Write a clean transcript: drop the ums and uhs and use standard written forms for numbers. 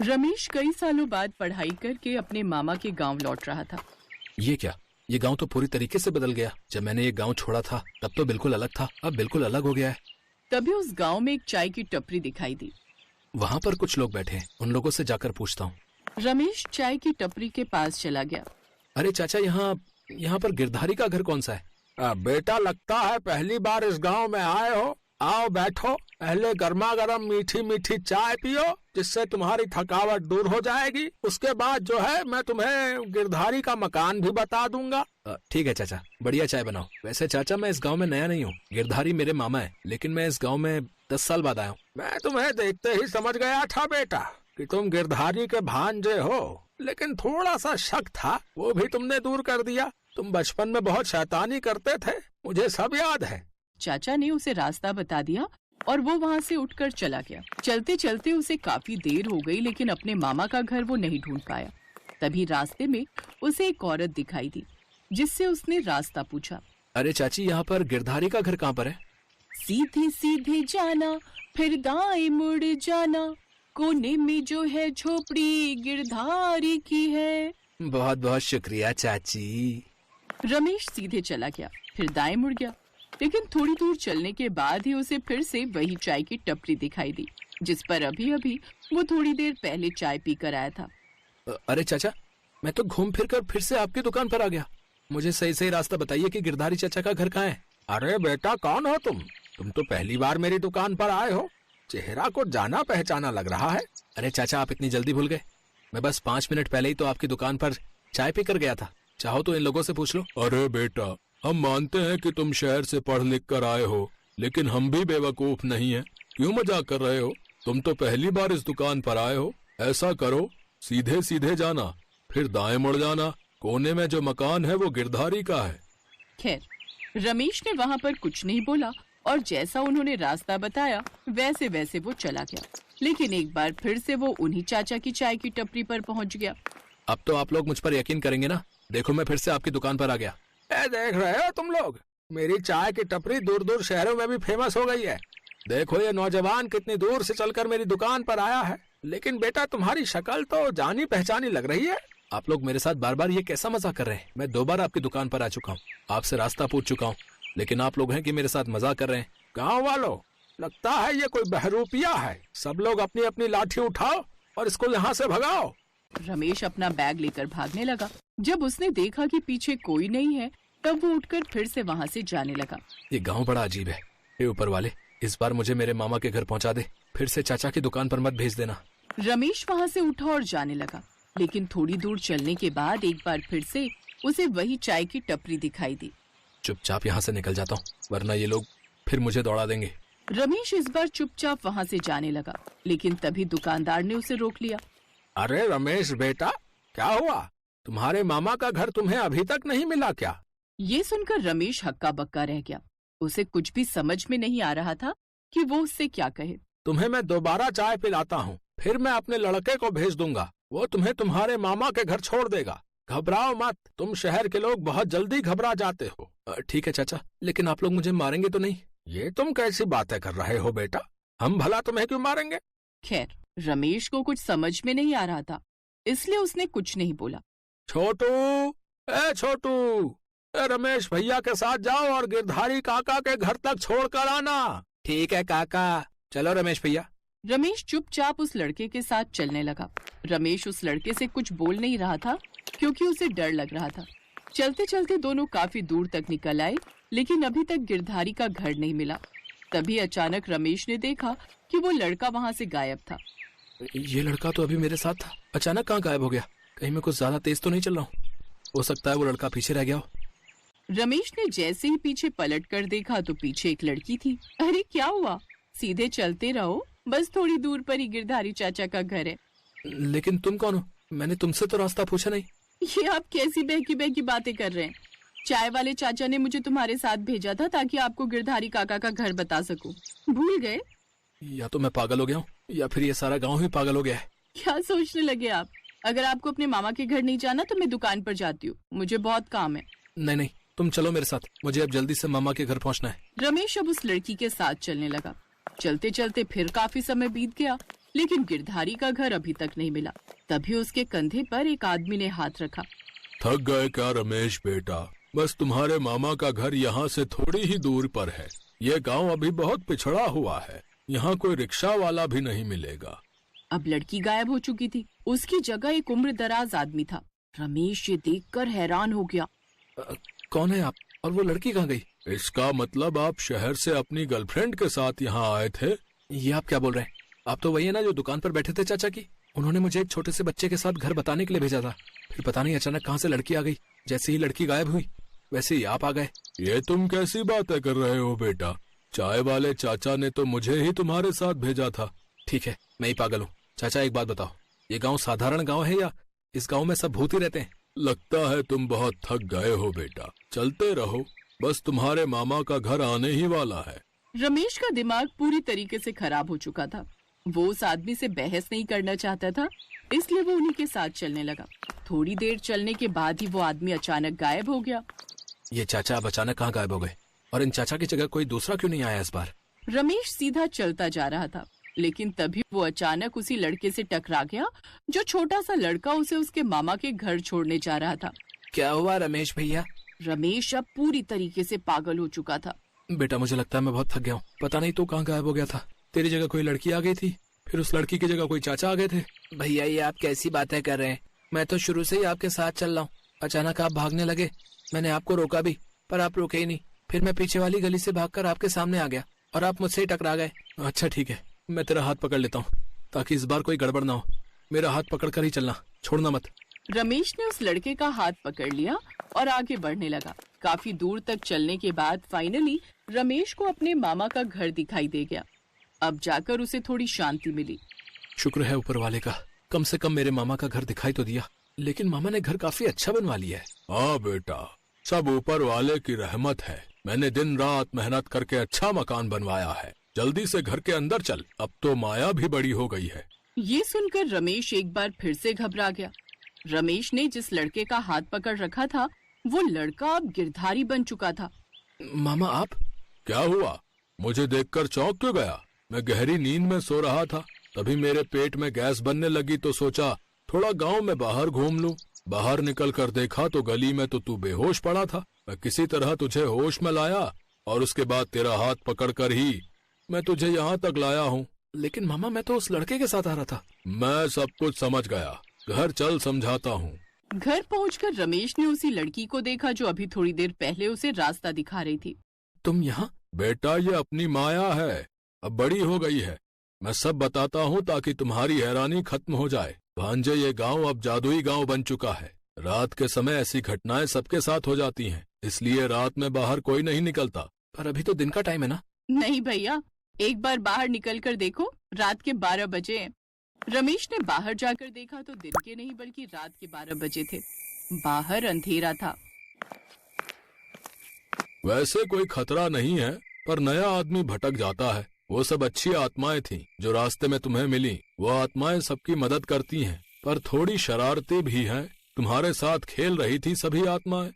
रमेश कई सालों बाद पढ़ाई करके अपने मामा के गांव लौट रहा था। ये क्या? ये गांव तो पूरी तरीके से बदल गया। जब मैंने ये गांव छोड़ा था तब तो बिल्कुल अलग था, अब बिल्कुल अलग हो गया है। तभी उस गांव में एक चाय की टपरी दिखाई दी। वहाँ पर कुछ लोग बैठे हैं, उन लोगों से जाकर पूछता हूँ। रमेश चाय की टपरी के पास चला गया। अरे चाचा, यहाँ पर गिरधारी का घर कौन सा है? बेटा, लगता है पहली बार इस गांव में आए हो। आओ बैठो, पहले गर्मा गर्म मीठी मीठी चाय पियो, जिससे तुम्हारी थकावट दूर हो जाएगी। उसके बाद जो है मैं तुम्हें गिरधारी का मकान भी बता दूंगा। ठीक है चाचा, बढ़िया चाय बनाओ। वैसे चाचा, मैं इस गांव में नया नहीं हूँ, गिरधारी मेरे मामा है, लेकिन मैं इस गांव में 10 साल बाद आया हूँ। मैं तुम्हें देखते ही समझ गया था बेटा कि तुम गिरधारी के भांजे हो, लेकिन थोड़ा सा शक था, वो भी तुमने दूर कर दिया। तुम बचपन में बहुत शैतानी करते थे, मुझे सब याद है। चाचा ने उसे रास्ता बता दिया और वो वहाँ से उठकर चला गया। चलते चलते उसे काफी देर हो गई, लेकिन अपने मामा का घर वो नहीं ढूंढ पाया। तभी रास्ते में उसे एक औरत दिखाई दी, जिससे उसने रास्ता पूछा। अरे चाची, यहाँ पर गिरधारी का घर कहाँ पर है? सीधे सीधे जाना, फिर दाएं मुड़ जाना, कोने में जो है झोपड़ी गिरधारी की है। बहुत बहुत शुक्रिया चाची। रमेश सीधे चला गया, फिर दाएं मुड़ गया, लेकिन थोड़ी दूर चलने के बाद ही उसे फिर से वही चाय की टपरी दिखाई दी, जिस पर अभी अभी वो थोड़ी देर पहले चाय पीकर आया था। अरे चाचा, मैं तो घूम फिर कर फिर से आपकी दुकान पर आ गया। मुझे सही सही रास्ता बताइए कि गिरधारी चाचा का घर कहाँ है। अरे बेटा, कौन हो तुम? तुम तो पहली बार मेरी दुकान पर आए हो, चेहरा को जाना पहचाना लग रहा है। अरे चाचा, आप इतनी जल्दी भूल गए? मैं बस 5 मिनट पहले ही तो आपकी दुकान पर चाय पी कर गया था। चाहो तो इन लोगों से पूछ लो। अरे बेटा, हम मानते हैं कि तुम शहर से पढ़ लिख कर आए हो, लेकिन हम भी बेवकूफ नहीं हैं। क्यों मजाक कर रहे हो? तुम तो पहली बार इस दुकान पर आए हो। ऐसा करो, सीधे सीधे जाना, फिर दाएं मुड़ जाना, कोने में जो मकान है वो गिरधारी का है। खैर, रमेश ने वहाँ पर कुछ नहीं बोला और जैसा उन्होंने रास्ता बताया वैसे वैसे वो चला गया। लेकिन एक बार फिर से वो उन्हीं चाचा की चाय की टपरी पर पहुँच गया। अब तो आप लोग मुझ पर यकीन करेंगे ना? देखो, मैं फिर से आपकी दुकान पर आ गया। देख रहे हो तुम लोग, मेरी चाय की टपरी दूर दूर शहरों में भी फेमस हो गई है। देखो ये नौजवान कितनी दूर से चलकर मेरी दुकान पर आया है। लेकिन बेटा, तुम्हारी शक्ल तो जानी पहचानी लग रही है। आप लोग मेरे साथ बार बार ये कैसा मजाक कर रहे हैं? मैं 2 बार आपकी दुकान पर आ चुका हूँ, आपसे रास्ता पूछ चुका हूँ, लेकिन आप लोग हैं कि मेरे साथ मजाक कर रहे हैं। गाँव वालों, लगता है ये कोई बहरूपिया है। सब लोग अपनी अपनी लाठी उठाओ और इसको यहाँ से भगाओ। रमेश अपना बैग लेकर भागने लगा। जब उसने देखा कि पीछे कोई नहीं है, तब वो उठकर फिर से वहाँ से जाने लगा। ये गांव बड़ा अजीब है। हे ऊपर वाले, इस बार मुझे मेरे मामा के घर पहुँचा दे, फिर से चाचा की दुकान पर मत भेज देना। रमेश वहाँ से उठा और जाने लगा, लेकिन थोड़ी दूर चलने के बाद एक बार फिर से उसे वही चाय की टपरी दिखाई दी। चुपचाप यहाँ से निकल जाता हूँ, वरना ये लोग फिर मुझे दौड़ा देंगे। रमेश इस बार चुपचाप वहाँ से जाने लगा, लेकिन तभी दुकानदार ने उसे रोक लिया। अरे रमेश बेटा, क्या हुआ? तुम्हारे मामा का घर तुम्हें अभी तक नहीं मिला क्या? ये सुनकर रमेश हक्का बक्का रह गया। उसे कुछ भी समझ में नहीं आ रहा था कि वो उससे क्या कहे। तुम्हें मैं दोबारा चाय पिलाता हूँ, फिर मैं अपने लड़के को भेज दूंगा, वो तुम्हें तुम्हारे मामा के घर छोड़ देगा। घबराओ मत, तुम शहर के लोग बहुत जल्दी घबरा जाते हो। ठीक है चाचा, लेकिन आप लोग मुझे मारेंगे तो नहीं? ये तुम कैसी बातें कर रहे हो बेटा? हम भला तुम्हें क्यों मारेंगे? खैर, रमेश को कुछ समझ में नहीं आ रहा था, इसलिए उसने कुछ नहीं बोला। छोटू, छोटू, रमेश भैया के साथ जाओ और गिरधारी काका के घर तक छोड़कर आना। ठीक है काका, चलो रमेश भैया। रमेश चुपचाप उस लड़के के साथ चलने लगा। रमेश उस लड़के से कुछ बोल नहीं रहा था, क्योंकि उसे डर लग रहा था। चलते चलते दोनों काफी दूर तक निकल आए, लेकिन अभी तक गिरधारी का घर नहीं मिला। तभी अचानक रमेश ने देखा कि वो लड़का वहाँ से गायब था। ये लड़का तो अभी मेरे साथ था, अचानक कहाँ गायब हो गया? कहीं मैं कुछ ज्यादा तेज तो नहीं चल रहा हूँ? हो सकता है वो लड़का पीछे रह गया हो। रमेश ने जैसे ही पीछे पलट कर देखा तो पीछे एक लड़की थी। अरे क्या हुआ? सीधे चलते रहो, बस थोड़ी दूर पर ही गिरधारी चाचा का घर है। लेकिन तुम कौन हो? मैंने तुमसे तो रास्ता पूछा नहीं। ये आप कैसी बहकी बहकी बातें कर रहे हैं? चाय वाले चाचा ने मुझे तुम्हारे साथ भेजा था ताकि आपको गिरधारी काका का घर बता सकूं। भूल गए? या तो मैं पागल हो गया हूँ, या फिर ये सारा गांव ही पागल हो गया है। क्या सोचने लगे आप? अगर आपको अपने मामा के घर नहीं जाना तो मैं दुकान पर जाती हूँ, मुझे बहुत काम है। नहीं, तुम चलो मेरे साथ, मुझे अब जल्दी से मामा के घर पहुँचना है। रमेश अब उस लड़की के साथ चलने लगा। चलते चलते फिर काफी समय बीत गया, लेकिन गिरधारी का घर अभी तक नहीं मिला। तभी उसके कंधे पर एक आदमी ने हाथ रखा। थक गए क्या रमेश बेटा? बस तुम्हारे मामा का घर यहाँ से थोड़ी ही दूर पर है। ये गांव अभी बहुत पिछड़ा हुआ है, यहाँ कोई रिक्शा वाला भी नहीं मिलेगा। अब लड़की गायब हो चुकी थी। उसकी जगह एक उम्र दराज आदमी था। रमेश ये देखकर हैरान हो गया। कौन है आप और वो लड़की कहाँ गई? इसका मतलब आप शहर से अपनी गर्लफ्रेंड के साथ यहाँ आए थे? ये आप क्या बोल रहे हैं? आप तो वही है ना जो दुकान पर बैठे थे चाचा की। उन्होंने मुझे एक छोटे से बच्चे के साथ घर बताने के लिए भेजा था। फिर पता नहीं अचानक कहाँ से लड़की आ गई। जैसे ही लड़की गायब हुई वैसे ही आप आ गए। ये तुम कैसी बातें कर रहे हो बेटा? चाय वाले चाचा ने तो मुझे ही तुम्हारे साथ भेजा था। ठीक है, मैं ही पागल हूँ। चाचा एक बात बताओ, ये गांव साधारण गांव है या इस गांव में सब भूत ही रहते हैं? लगता है तुम बहुत थक गए हो बेटा, चलते रहो, बस तुम्हारे मामा का घर आने ही वाला है। रमेश का दिमाग पूरी तरीके से खराब हो चुका था। वो उस आदमी से बहस नहीं करना चाहता था, इसलिए वो उन्हीं के साथ चलने लगा। थोड़ी देर चलने के बाद ही वो आदमी अचानक गायब हो गया। ये चाचा अब अचानक कहाँ गायब हो गए? और इन चाचा की जगह कोई दूसरा क्यों नहीं आया इस बार? रमेश सीधा चलता जा रहा था, लेकिन तभी वो अचानक उसी लड़के से टकरा गया जो छोटा सा लड़का उसे उसके मामा के घर छोड़ने जा रहा था। क्या हुआ रमेश भैया? रमेश अब पूरी तरीके से पागल हो चुका था। बेटा मुझे लगता है मैं बहुत थक गया हूँ। पता नहीं तू कहाँ गायब हो गया था। तेरी जगह कोई लड़की आ गई थी, फिर उस लड़की की जगह कोई चाचा आ गए थे। भैया ये आप कैसी बातें कर रहे हैं? मैं तो शुरू से ही आपके साथ चल रहा हूँ। अचानक आप भागने लगे, मैंने आपको रोका भी पर आप रुके ही नहीं। फिर मैं पीछे वाली गली से भागकर आपके सामने आ गया और आप मुझसे ही टकरा गए। अच्छा ठीक है, मैं तेरा हाथ पकड़ लेता हूँ ताकि इस बार कोई गड़बड़ ना हो। मेरा हाथ पकड़ कर ही चलना, छोड़ना मत। रमेश ने उस लड़के का हाथ पकड़ लिया और आगे बढ़ने लगा। काफी दूर तक चलने के बाद फाइनली रमेश को अपने मामा का घर दिखाई दे गया। अब जाकर उसे थोड़ी शांति मिली। शुक्र है ऊपर वाले का, कम से कम मेरे मामा का घर दिखाई तो दिया। लेकिन मामा ने घर काफी अच्छा बनवा लिया है। हाँ बेटा, सब ऊपर वाले की रहमत है। मैंने दिन रात मेहनत करके अच्छा मकान बनवाया है। जल्दी से घर के अंदर चल, अब तो माया भी बड़ी हो गई है। ये सुनकर रमेश एक बार फिर से घबरा गया। रमेश ने जिस लड़के का हाथ पकड़ रखा था वो लड़का अब गिरधारी बन चुका था। मामा आप? क्या हुआ? मुझे देखकर चौंक क्यों गया? मैं गहरी नींद में सो रहा था, तभी मेरे पेट में गैस बनने लगी तो सोचा थोड़ा गांव में बाहर घूम लूं। बाहर निकल कर देखा तो गली में तो तू बेहोश पड़ा था। मैं किसी तरह तुझे होश में लाया और उसके बाद तेरा हाथ पकड़कर ही मैं तुझे यहाँ तक लाया हूँ। लेकिन मामा मैं तो उस लड़के के साथ आ रहा था। मैं सब कुछ समझ गया, घर चल समझाता हूँ। घर पहुंचकर रमेश ने उसी लड़की को देखा जो अभी थोड़ी देर पहले उसे रास्ता दिखा रही थी। तुम यहाँ? बेटा ये अपनी माया है, अब बड़ी हो गई है। मैं सब बताता हूँ ताकि तुम्हारी हैरानी खत्म हो जाए। भांजे ये गांव अब जादुई गांव बन चुका है। रात के समय ऐसी घटनाएं सबके साथ हो जाती हैं, इसलिए रात में बाहर कोई नहीं निकलता। पर अभी तो दिन का टाइम है ना? नहीं भैया, एक बार बाहर निकल कर देखो, रात के 12 बजे हैं। रमेश ने बाहर जाकर देखा तो दिन के नहीं बल्कि रात के 12 बजे थे। बाहर अंधेरा था। वैसे कोई खतरा नहीं है, पर नया आदमी भटक जाता है। वो सब अच्छी आत्माएं थीं जो रास्ते में तुम्हें मिली। वो आत्माएं सबकी मदद करती हैं, पर थोड़ी शरारती भी हैं। तुम्हारे साथ खेल रही थी सभी आत्माएं।